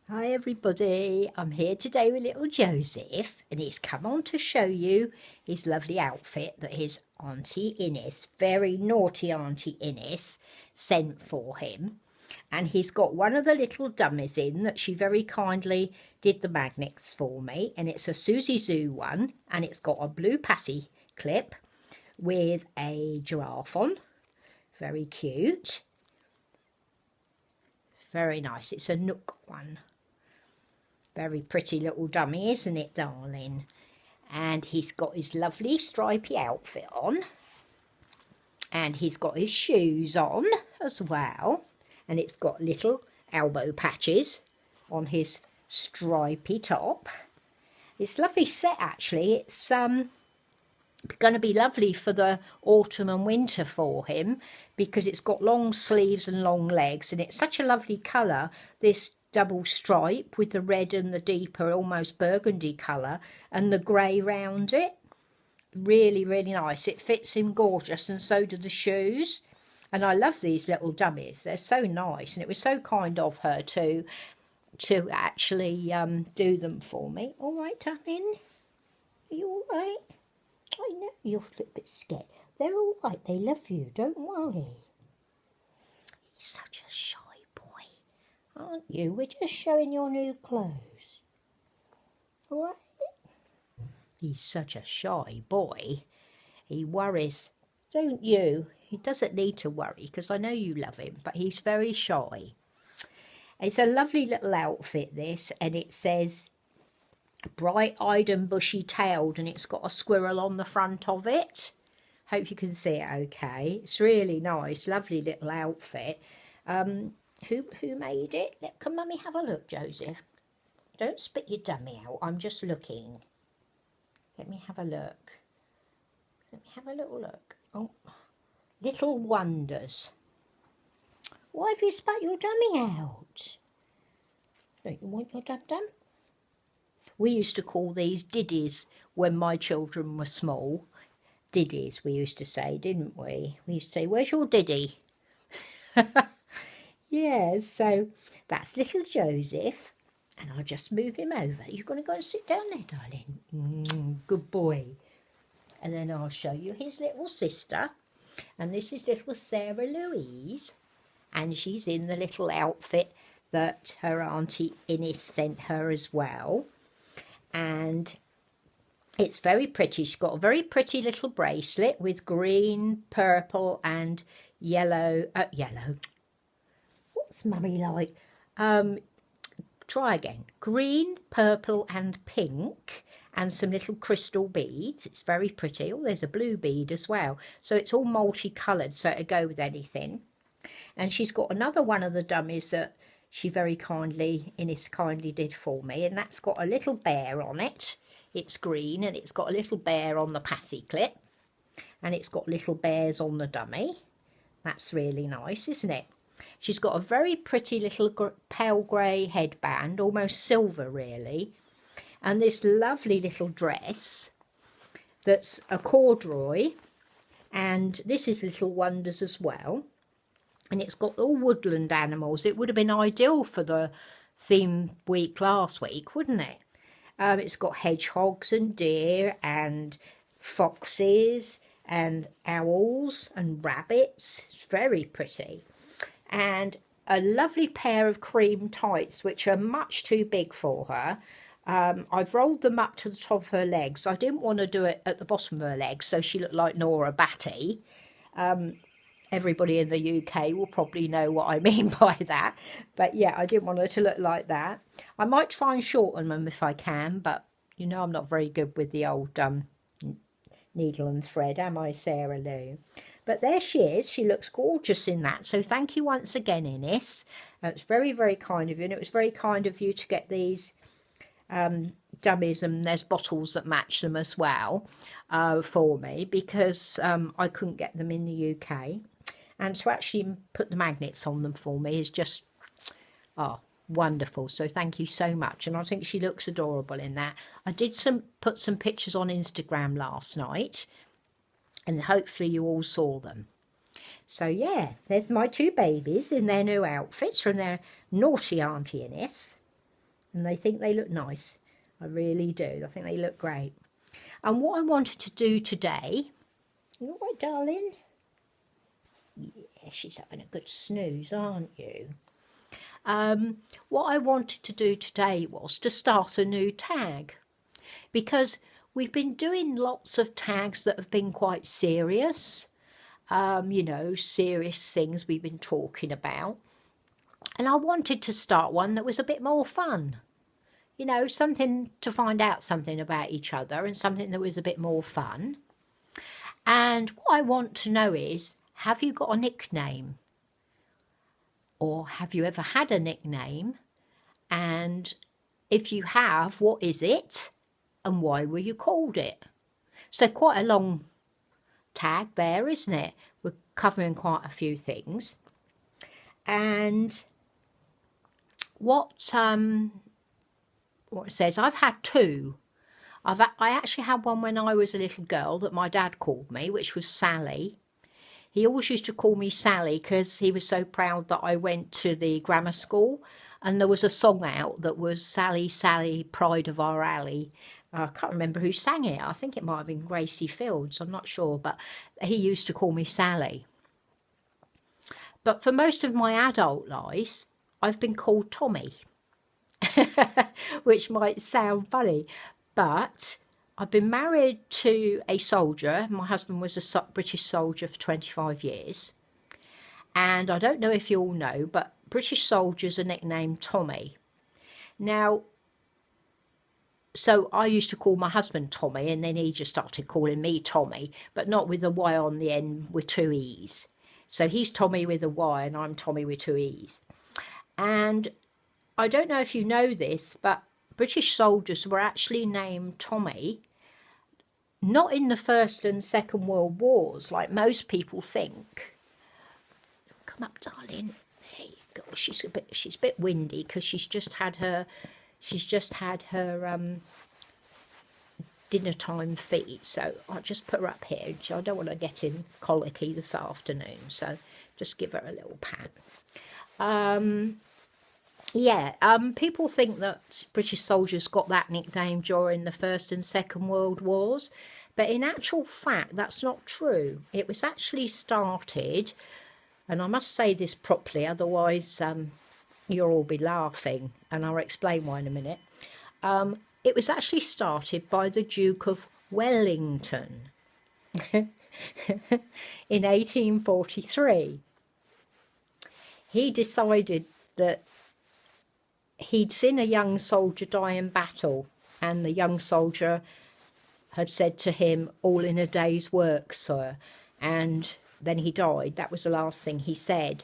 Hi everybody, I'm here today with little Joseph and he's come on to show you his lovely outfit that his auntie Ines, very naughty auntie Ines, sent for him. And he's got one of the little dummies in that she very kindly did the magnets for me, and it's a Susie Zoo one, and it's got a blue patty clip with a giraffe on, very cute, very nice. It's a Nook one. Very pretty little dummy, isn't it, darling? And he's got his lovely stripy outfit on. And he's got his shoes on as well. And it's got little elbow patches on his stripy top. It's a lovely set, actually. It's going to be lovely for the autumn and winter for him because it's got long sleeves and long legs. And it's such a lovely colour, this double stripe with the red and the deeper almost burgundy colour and the grey round it. Really nice. It fits him gorgeous, and so do the shoes. And I love these little dummies, they're so nice, and it was so kind of her to actually do them for me. All right, darling, are you all right? I know you're a little bit scared. They're all right, they love you, don't worry. He's such a shy boy, aren't you? We're just showing your new clothes. All right? He's such a shy boy. He worries, don't you? He doesn't need to worry because I know you love him, but he's very shy. It's a lovely little outfit, this, and it says bright-eyed and bushy-tailed, and it's got a squirrel on the front of it. Hope you can see it okay. It's really nice, lovely little outfit. Who made it? Can Mummy have a look, Joseph? Don't spit your dummy out. I'm just looking. Let me have a look. Let me have a little look. Oh, Little Wonders. Why have you spat your dummy out? Don't you want your dum-dum? We used to call these diddies when my children were small. Diddies, we used to say, didn't we? We used to say, where's your diddy? Yeah, so that's little Joseph. And I'll just move him over. You're going to go and sit down there, darling. Good boy. And then I'll show you his little sister. And this is little Sarah-Louise. And she's in the little outfit that her auntie Ines sent her as well. And it's very pretty. She's got a very pretty little bracelet with green, purple and yellow. Yellow. What's Mummy like? Try again. Green, purple and pink, and some little crystal beads. It's very pretty. Oh, there's a blue bead as well. So it's all multicoloured, so it'll go with anything. And she's got another one of the dummies that she very kindly, Ines kindly did for me, and that's got a little bear on it. It's green, and it's got a little bear on the passy clip, and it's got little bears on the dummy. That's really nice, isn't it? She's got a very pretty little pale grey headband, almost silver really, and this lovely little dress that's a corduroy, and this is Little Wonders as well, and it's got all woodland animals. It would have been ideal for the theme week last week, wouldn't it? It's got hedgehogs and deer and foxes and owls and rabbits. It's very pretty. And a lovely pair of cream tights, which are much too big for her. I've rolled them up to the top of her legs. I didn't want to do it at the bottom of her legs, so she looked like Nora Batty. Everybody in the UK will probably know what I mean by that. But yeah, I didn't want her to look like that. I might try and shorten them if I can, but you know I'm not very good with the old needle and thread, am I, Sarah Lou? But there she is. She looks gorgeous in that. So thank you once again, Ines. It's very kind of you. And it was very kind of you to get these dummies, and there's bottles that match them as well for me, because I couldn't get them in the UK. And to actually put the magnets on them for me is just, wonderful. So thank you so much. And I think she looks adorable in that. I did put some pictures on Instagram last night, and hopefully you all saw them. So yeah, there's my two babies in their new outfits from their naughty auntie Ines. and they think they look nice. I really do. I think they look great. And what I wanted to do today, you all right, darling? Yeah, she's having a good snooze, aren't you? What I wanted to do today was to start a new tag, because we've been doing lots of tags that have been quite serious, you know, serious things we've been talking about. And I wanted to start one that was a bit more fun. You know, something to find out something about each other and something that was a bit more fun. And what I want to know is, have you got a nickname? Or have you ever had a nickname? And if you have, what is it? And why were you called it? So quite a long tag there, isn't it? We're covering quite a few things. And what it says, I've had two. I actually had one when I was a little girl that my dad called me, which was Sally. He always used to call me Sally because he was so proud that I went to the grammar school, and there was a song out that was Sally, Sally, Pride of Our Alley. I can't remember who sang it. I think it might have been Gracie Fields. I'm not sure, but he used to call me Sally. But for most of my adult life, I've been called Tommy, which might sound funny, but I've been married to a soldier. My husband was a British soldier for 25 years. And I don't know if you all know, but British soldiers are nicknamed Tommy. Now, so I used to call my husband Tommy, and then he just started calling me Tommy, but not with a Y on the end, with two E's. So he's Tommy with a Y and I'm Tommy with two E's. And I don't know if you know this, but British soldiers were actually named Tommy, not in the First and Second World Wars, like most people think. Come up, darling. There you go. She's a bit windy because she's just had her dinner time feed. So I'll just put her up here. I don't want to get in colicky this afternoon, so just give her a little pat. People think that British soldiers got that nickname during the First and Second World Wars, but in actual fact, that's not true. It was actually started, and I must say this properly, otherwise you'll all be laughing, and I'll explain why in a minute. It was actually started by the Duke of Wellington in 1843. He decided that he'd seen a young soldier die in battle, and the young soldier had said to him, "All in a day's work, sir," and then he died. That was the last thing he said.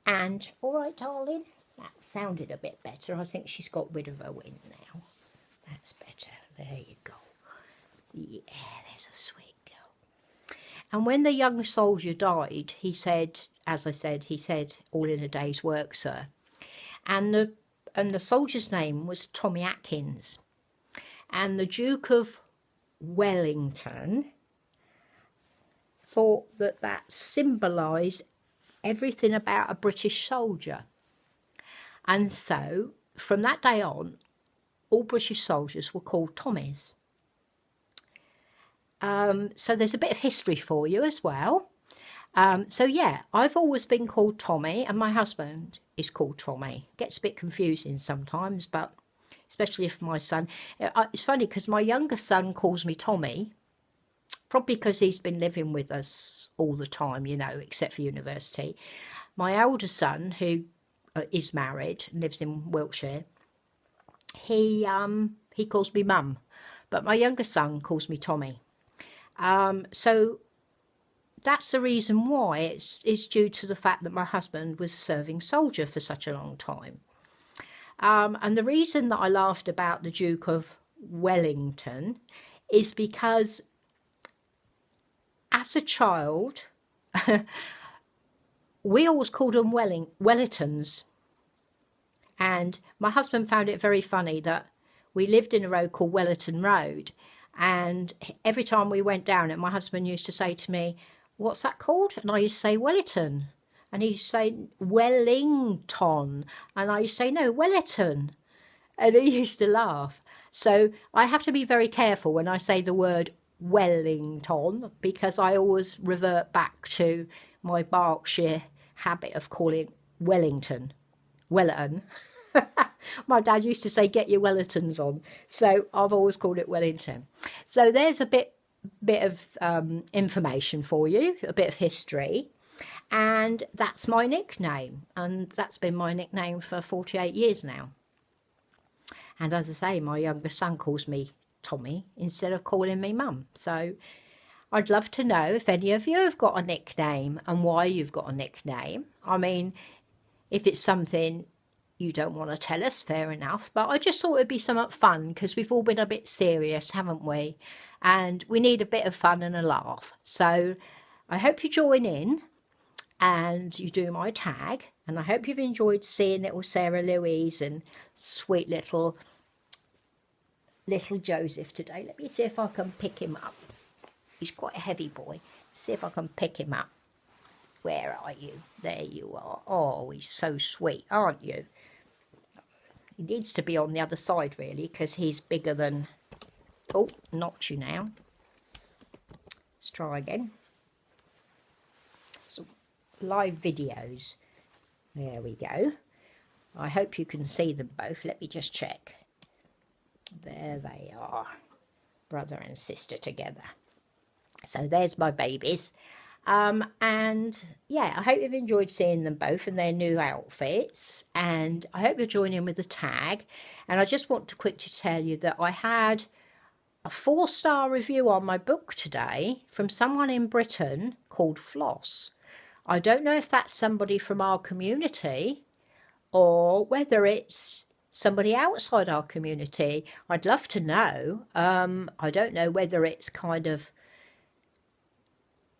And, all right, darling, that sounded a bit better. I think she's got rid of her wind now. That's better. There you go. Yeah, there's a sweet girl. And when the young soldier died, he said, as I said, he said, "All in a day's work, sir." And the soldier's name was Tommy Atkins. And the Duke of Wellington thought that that symbolised everything about a British soldier. And so, from that day on, all British soldiers were called Tommies. So there's a bit of history for you as well. So yeah, I've always been called Tommy, and my husband is called Tommy. Gets a bit confusing sometimes, but especially if my son... It's funny because my younger son calls me Tommy, probably because he's been living with us all the time, you know, except for university. My older son, who is married and lives in Wiltshire, he calls me Mum, but my younger son calls me Tommy. So that's the reason why. It's due to the fact that my husband was a serving soldier for such a long time. And the reason that I laughed about the Duke of Wellington is because as a child, we always called them Wellingtons. And my husband found it very funny that we lived in a road called Wellington Road. And every time we went down it, my husband used to say to me, "What's that called?" And I used to say, "Wellington." And he used to say, "Wellington." And I used to say, "No, Wellington." And he used to laugh. So I have to be very careful when I say the word Wellington, because I always revert back to my Berkshire habit of calling Wellington. Wellington. My dad used to say, get your Wellingtons on. So I've always called it Wellington. So there's a bit of information for you, a bit of history. And that's my nickname. And that's been my nickname for 48 years now. And as I say, my younger son calls me Tommy instead of calling me Mum. So I'd love to know if any of you have got a nickname and why you've got a nickname. I mean, if it's something you don't want to tell us, fair enough. But I just thought it'd be somewhat fun because we've all been a bit serious, haven't we? And we need a bit of fun and a laugh. So I hope you join in and you do my tag. And I hope you've enjoyed seeing little Sarah-Louise and sweet little Joseph today. Let me see if I can pick him up. He's quite a heavy boy. See if I can pick him up. Where are you? There you are. Oh, he's so sweet, aren't you? He needs to be on the other side, really, because he's bigger than... Oh, knocked you now. Let's try again. So, live videos. There we go. I hope you can see them both. Let me just check. There they are. Brother and sister together. So there's my babies. And yeah, I hope you've enjoyed seeing them both in their new outfits. And I hope you'll join in with the tag. And I just want to quickly tell you that I had a 4-star review on my book today from someone in Britain called Floss. I don't know if that's somebody from our community or whether it's somebody outside our community. I'd love to know. I don't know whether it's kind of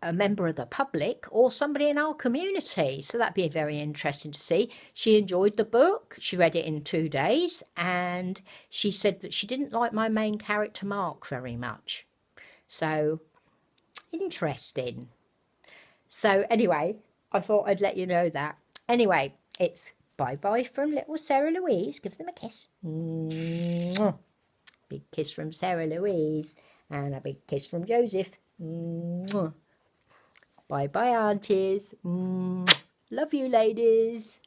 a member of the public or somebody in our community. So that'd be very interesting to see. She enjoyed the book. She read it in 2 days and she said that she didn't like my main character Mark very much. So interesting. So anyway, I thought I'd let you know that. Anyway, it's bye-bye from little Sarah-Louise. Give them a kiss. Mwah. Big kiss from Sarah-Louise. And a big kiss from Joseph. Mwah. Bye-bye, aunties. Love you, ladies.